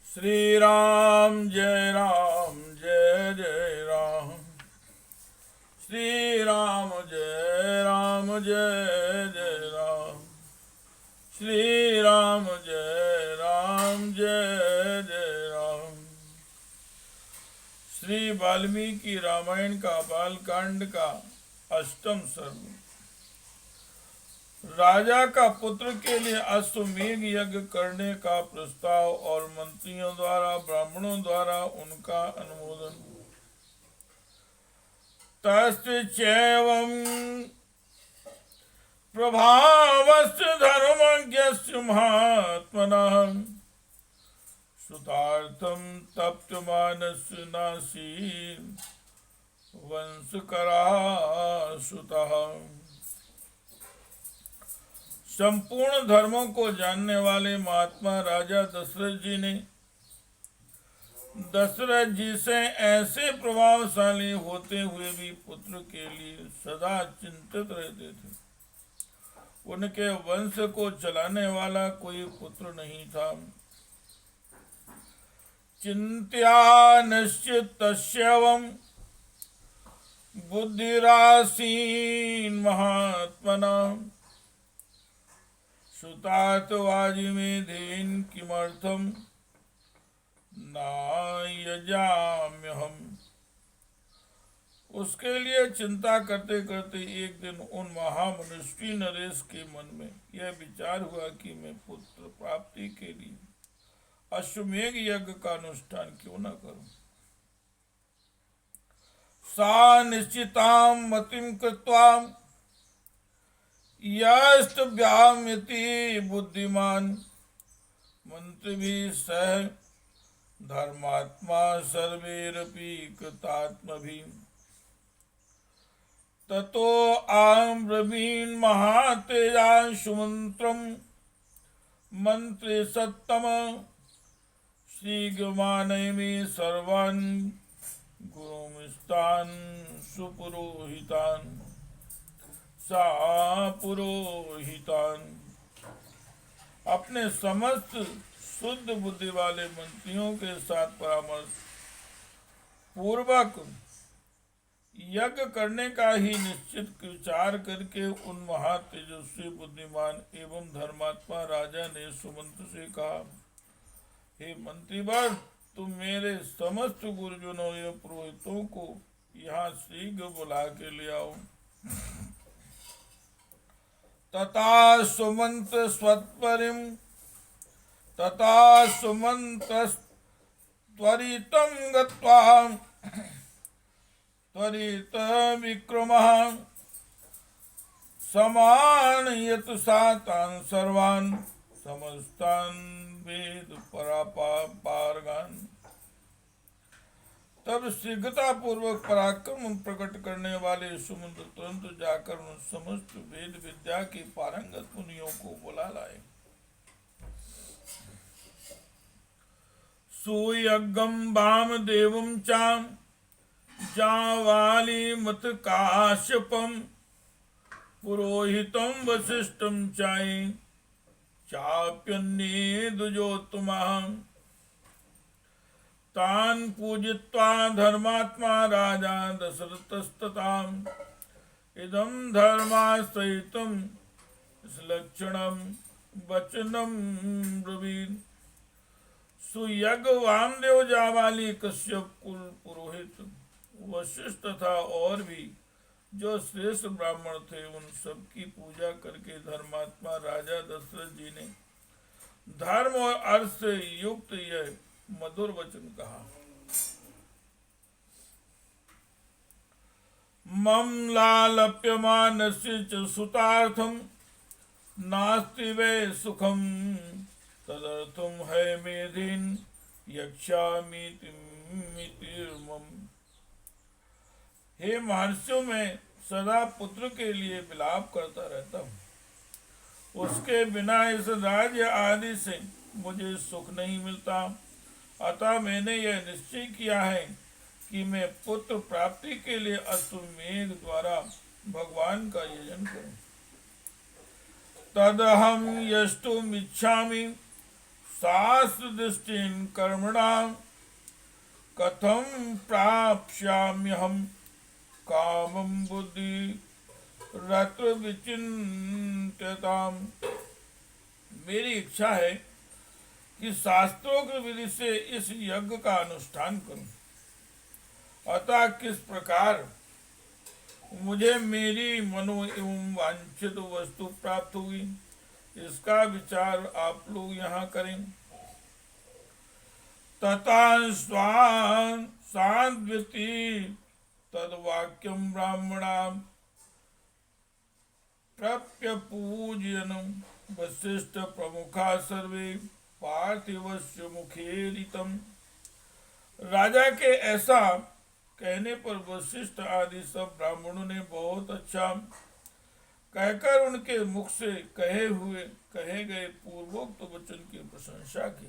श्री राम जय राम जय जय राम। श्री राम जय राम जय जय राम। श्री राम जय राम जय जय राम। श्री वाल्मीकि रामायण का बालकांड का अष्टम सर्ग। राजा का पुत्र के लिए अश्वमेघ यज्ञ करने का प्रस्ताव और मंत्रियों द्वारा ब्राह्मणों द्वारा उनका अनुमोदन। तस्य चैवं प्रभावस्य धर्मज्ञस्य महात्मनः श्रुतार्थं तप्यमानस्य नासी वंशकरासुतः। संपूर्ण धर्मों को जानने वाले महात्मा राजा दशरथ जी ने दशरथ जी से ऐसे प्रभावशाली होते हुए भी पुत्र के लिए सदा चिंतित रहते थे। उनके वंश को चलाने वाला कोई पुत्र नहीं था। चिंत्या निश्चित तस्यवं बुद्धिरासीन महात्मना सुतात वाजिमेधेन किमर्थम नायजाम्यहम्। उसके लिए चिंता करते करते एक दिन उन महामनुष्य नरेश के मन में यह विचार हुआ कि मैं पुत्र प्राप्ति के लिए अश्वमेघ यज्ञ का अनुष्ठान क्यों न करूं। सा निश्चितां मतिं कृत्वा यस्तव्याम्यति बुद्धिमान मंत्रिभिः सह धर्मात्मा सर्वैरपि कृतात्मभिः। ततो आब्रवीन् महातेजा सुमन्त्रं मंत्रे सत्तम शीघ्रमानयमि सर्वान् गुरुमिस्तान् सुपुरोहितान् सा पुरोहितान। अपने समस्त शुद्ध बुद्धि वाले मंत्रियों के साथ परामर्श पूर्वक यज्ञ करने का ही निश्चित विचार करके उन महातेजस्वी बुद्धिमान एवं धर्मात्मा राजा ने सुमंत्र से कहा, हे मंत्रीवर, तुम मेरे समस्त गुरुजनों एवं पुरोहितों को यहाँ शीघ्र बुला के ले आओ। तथा सुमंत्र स्वत्परिम तथा सुमंत्र त्वरितं गत्वा त्वरित विक्रमः समानयत सातान् सर्वान् समस्तान् वेद परापारगान्। तब शीघ्रता पूर्वक पराक्रम प्रकट करने वाले सुमंत्र तुरंत जाकर उन समस्त वेद विद्या के पारंगत मुनियों को बुला लाए। सुयज्ञं वामदेवं चाम जावाली मत काश्यपम पुरोहितं वसिष्ठं चाये चाप्यन्ये द्विजोत्तमः। तान् पूजित्वा धर्मात्मा राजा दशरथस्तताम् इदं धर्माश्रयितं लक्षणं वचनं ब्रवीत्। सुयज्ञ वामदेव जावाली कश्यप कुल पुरोहित वशिष्ठ तथा और भी जो श्रेष्ठ ब्राह्मण थे उन सब की पूजा करके धर्मात्मा राजा दशरथ जी ने धर्म और अर्थ से युक्त यह मधुर वचन कहा। मम लालप्यमानस्य च सुतार्थं नास्ति वै सुखं तदर्थं है मेधिन यक्षामीति मितिर्मम। हे महर्षियों, मैं सदा पुत्र के लिए विलाप करता रहता हूँ। उसके बिना इस राज्य आदि से मुझे सुख नहीं मिलता। अतः मैंने यह निश्चय किया है कि मैं पुत्र प्राप्ति के लिए अश्वमेघ द्वारा भगवान का यजन करूं। तदहम यष्टुम इच्छामि शास्त्र दृष्टिं कर्मणां कथं प्राप्स्याम्यहं कामं बुद्धि रत्र विचिन्त्यताम्। मेरी इच्छा है कि शास्त्रोक्त विधि से इस यज्ञ का अनुष्ठान करूं, अतः किस प्रकार मुझे मेरी मनो एवं वांछित वस्तु प्राप्त हुई, इसका विचार आप लोग यहाँ करें। तथा स्वान् सान्द्विति तद्वाक्यं ब्राह्मणां प्रप्यपूजयन् वसिष्ठ प्रमुखा सर्वे पार्थिवस्य मुखेरितम्। राजा के ऐसा कहने पर वशिष्ठ आदि सब ब्राह्मणों ने बहुत अच्छा कहकर उनके मुख से कहे गए पूर्वोक्त वचन की प्रशंसा की।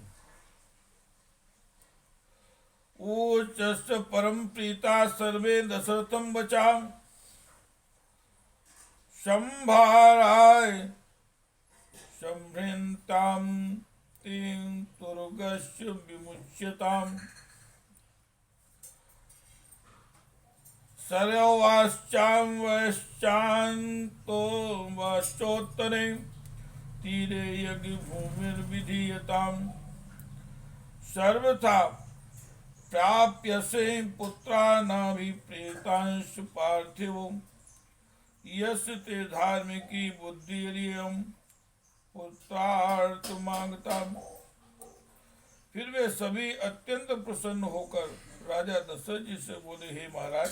ऊचश्च परम प्रीता सर्वे दशरथं वचा संभाराय संभ्रन्तां तीं तुर्गस्य विमुच्यताम्। सरवाश्चां वश्चान्तो वाश्चोत्तरे तीरे यज्ञ भूमिर्विधीयताम्। सर्वथा प्राप्यसे पुत्राणाभिप्रेतांश पार्थिवो यस्य ते धार्मिकी बुद्धिरियं पुत्रार्थ मांगता। फिर वे सभी अत्यंत प्रसन्न होकर राजा दशरथ जी से बोले, हे महाराज,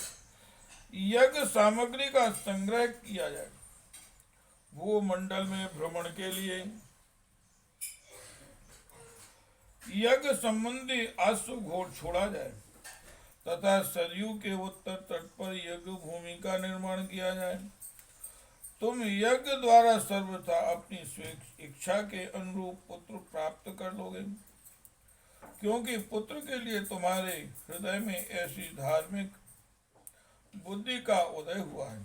यज्ञ सामग्री का संग्रह किया जाए, भूमंडल में भ्रमण के लिए यज्ञ संबंधी अश्व घोड़ छोड़ा जाए तथा सरयू के उत्तर तट पर यज्ञ भूमि का निर्माण किया जाए। तुम यज्ञ द्वारा सर्वथा अपनी इच्छा के अनुरूप पुत्र प्राप्त कर लोगे, क्योंकि पुत्र के लिए तुम्हारे हृदय में ऐसी धार्मिक बुद्धि का उदय हुआ है।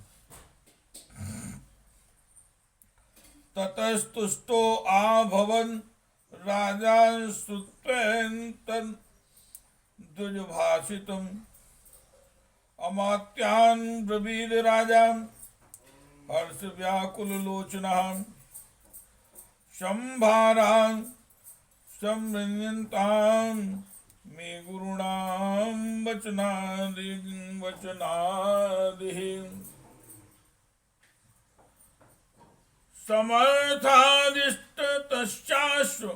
ततस्तुष्टो आभवन राजा श्रुत्वैतन् द्विजभाषितम्। अमात्यान् ब्रवीद राजा हर्ष व्याकुल लोचनाम्। संभारान् संवृण्यन्ताम् मे गुरुणां वचनादिः। समर्थादिष्टतश्चाश्व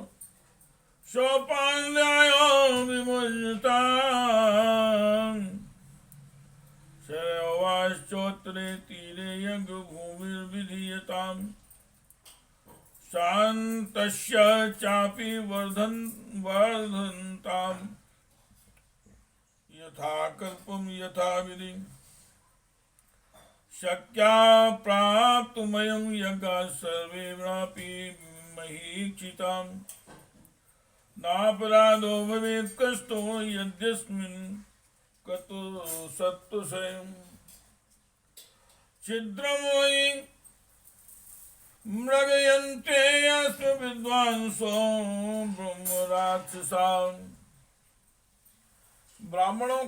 सोपान्याय विमुञ्चताम्। शरवाश्चोत्तरे तीरे यज्ञ भूमिर्विधीयताम्। शान्तस्य चापि वर्धन्ताम् यथा कल्पं यथा विधि। शक्या प्राप्तुमयं यज्ञः सर्वेणापि महीक्षिताम्। नापराधो भवेत् कष्टो यद्यस्मिन् कतो सत्तुषयम्। छिद्रमोहि मृगयन्ते अस्य विद्वांसो ब्रह्मराक्षसा। ब्राह्मणों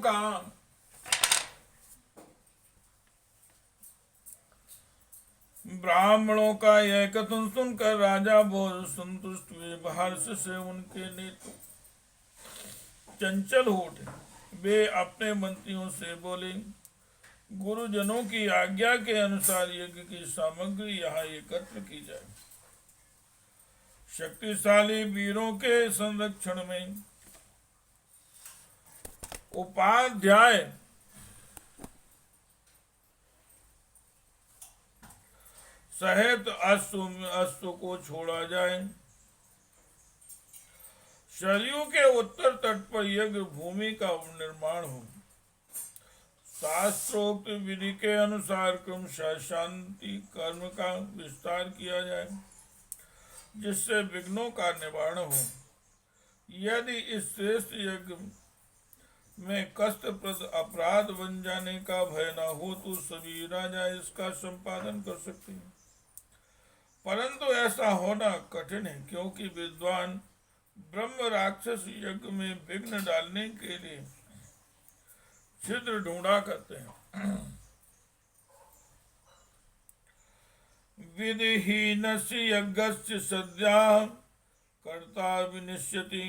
का यह कथन सुनकर राजा बहुत संतुष्ट हुए। हर्ष से उनके नेत्र चंचल हो उठे। वे अपने मंत्रियों से बोले, गुरुजनों की आज्ञा के अनुसार यज्ञ की सामग्री यहाँ एकत्र की जाए। शक्तिशाली वीरों के संरक्षण में उपाध्याय सहित अश्व को छोड़ा जाए। सरयू के उत्तर तट पर यज्ञ भूमि का निर्माण हो। शास्त्रोक्त विधि के अनुसार क्रमशः शांति कर्म का विस्तार किया जाए, जिससे विघ्नों का निवारण हो। यदि इस श्रेष्ठ यज्ञ में कष्टप्रद अपराध बन जाने का भय न हो तो सभी राजा इसका संपादन कर सकते हैं, परंतु ऐसा होना कठिन है, क्योंकि विद्वान ब्रह्म राक्षस यज्ञ में विघ्न डालने के लिए छिद्र ढूंढा करते हैं। विधिहीनस्य यज्ञस्य सद्यः कर्ता विनिश्यति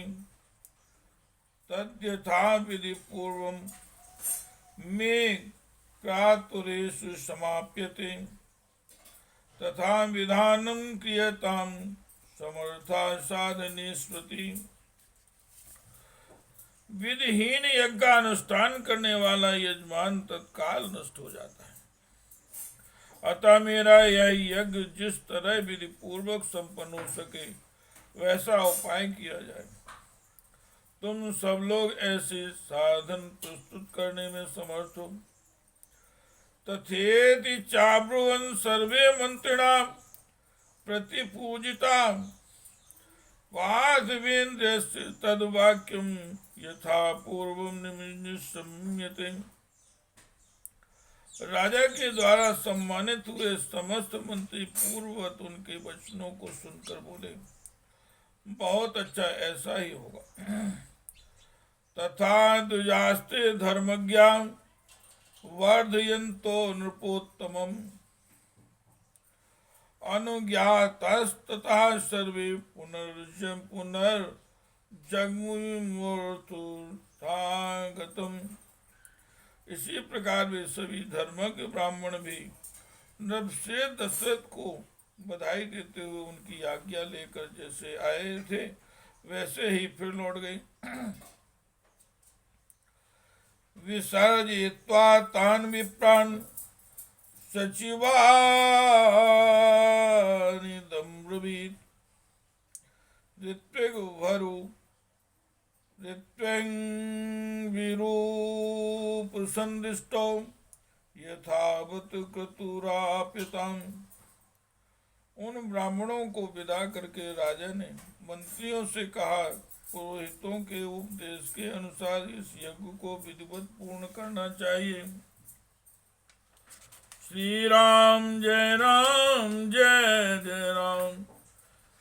तद्यथा विधि पूर्वम मे क्रातुरेषु समाप्यते तथा विधानं क्रियतां समर्था साधने स्मृति। विधिहीन यज्ञ का अनुष्ठान करने वाला यजमान तत्काल नष्ट हो जाता है। अतः मेरा यह यज्ञ जिस तरह विधि पूर्वक संपन्न हो सके वैसा उपाय किया जाए। तुम सब लोग ऐसे साधन प्रस्तुत करने में समर्थ हो। तथेति चाब्रुवन् सर्वे मंत्रिणां प्रतिपूजिता वासवेन्द्रस्य तद्वाक्यं यथा पूर्वं निमिषम्यते। राजा के द्वारा सम्मानित हुए समस्त मंत्री पूर्ववत उनके वचनों को सुनकर बोले, बहुत अच्छा, ऐसा ही होगा। तथा द्विजास्ते धर्मज्ञा वर्धयन्तो नृपोत्तमम् अनुज्ञातस्तथा सर्वे पुनर्जग्मुर्मूर्धागतम्। इसी प्रकार वे सभी धर्मज्ञ ब्राह्मण भी नृपश्रेष्ठ दशरथ को बधाई देते हुए उनकी आज्ञा लेकर जैसे आए थे वैसे ही फिर लौट गए। विसर्जयित्वा तान् विप्रान् सचिवानिदम्ब्रवीत् ऋत्विग्भरु ऋत्विग्विरूपसन्दिष्टौ यथावत् क्रतुराप्यताम्। उन ब्राह्मणों को विदा करके राजा ने मंत्रियों से कहा, पुरोहितों के उपदेश के अनुसार इस यज्ञ को विधिवत पूर्ण करना चाहिए। श्री राम जय राम जय जय राम,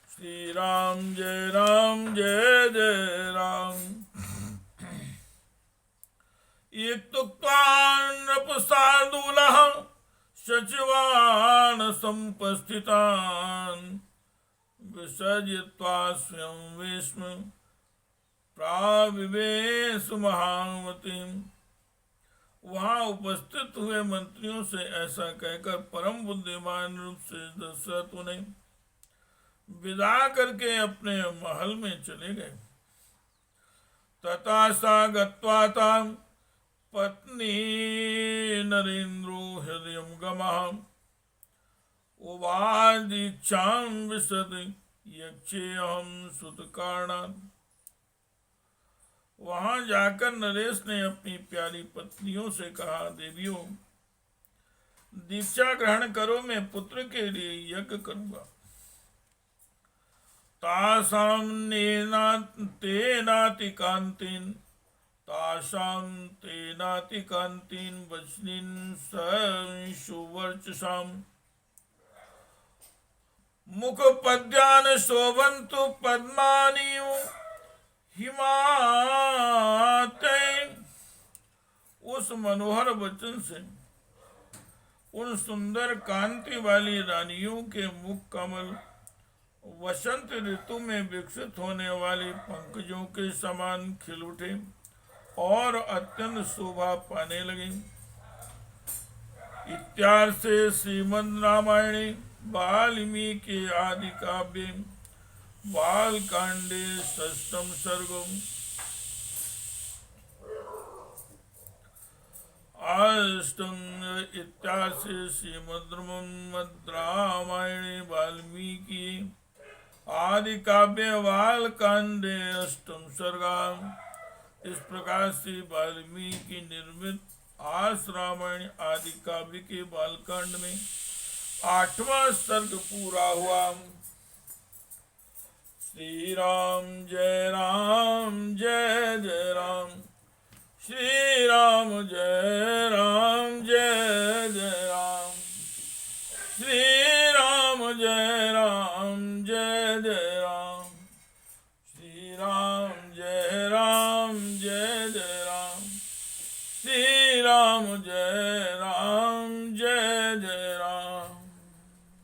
श्री राम जय राम जय जय राम। इत्युक्त्वा नृपशार्दूलः सचिवान् समुपस्थितान् विसर्जयित्वा स्वयं वेश्म प्राविवेश महामतिं। वहां उपस्थित हुए मंत्रियों से ऐसा कहकर परम बुद्धिमान रूप से दशरथ उन्हें विदा करके अपने महल में चले गए। तथा सा गत्वा तां पत्नी नरेन्द्रो हृदयं गमः उवाच दीक्षां विशद यक्षेऽहं सुतकारणात्। वहां जाकर नरेश ने अपनी प्यारी पत्नियों से कहा, देवियों दीक्षा ग्रहण करो, मैं पुत्र के लिए यज्ञ करूंगा। तासां तेनाति कांतिन वचनिन सुवर्चसां मुख पद्यान शोभन्तु पद्मानि हिमातय। उस मनोहर वचन से उन सुंदर कांति वाली रानियों के मुख कमल वसंत ऋतु में विकसित होने वाले पंकजों के समान खिल उठे और अत्यंत शोभा पाने लगे। इत्यार्थे श्रीमद् रामायणे वाल्मीकि आदि काव्ये बालकांडे षष्ठम सर्गम अष्टम इत्यार्थे श्रीमद् रामायणे वाल्मीकि आदि काव्य बालकांडे अष्टम सर्गा। इस प्रकार से वाल्मीकि निर्मित आस रामायण आदि काव्य के बालकांड में 8वां सर्ग पूरा हुआ। श्री राम जय राम, श्री राम जय जय राम, श्री राम जय जय राम, श्री राम राम जय राम।